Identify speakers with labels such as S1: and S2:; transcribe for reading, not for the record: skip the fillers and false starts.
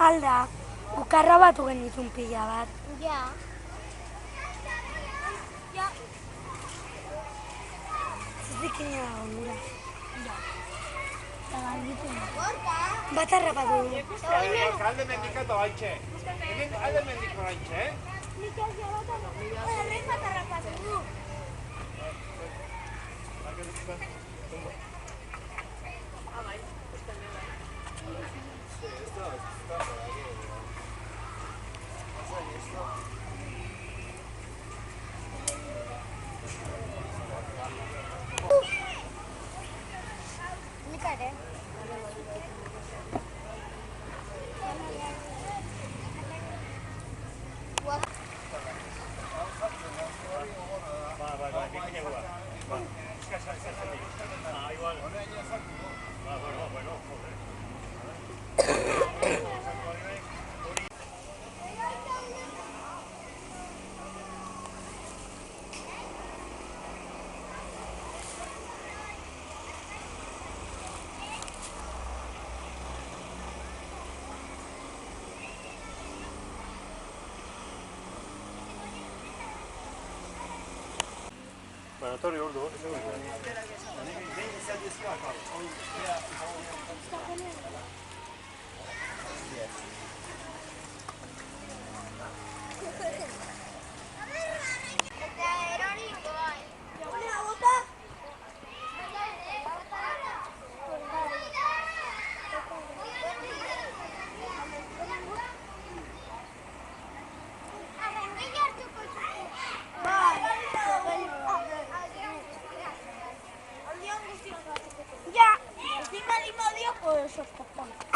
S1: alda, ukarra batu genitun pila bat.
S2: Ja. Ja.
S1: Zizikina dago, mura.
S2: Ja.
S1: Eta galditu.
S2: Gorka.
S1: Bat harrapatu du.
S3: Alde mendikatu haitxe. Alde mendiko haitxe,
S2: Nik ez bat harrapatu. Horrek bat harrapatu du. Nik ere.
S3: Bueno, torri ordu,
S2: Ja, encima limón dio por esos cojones.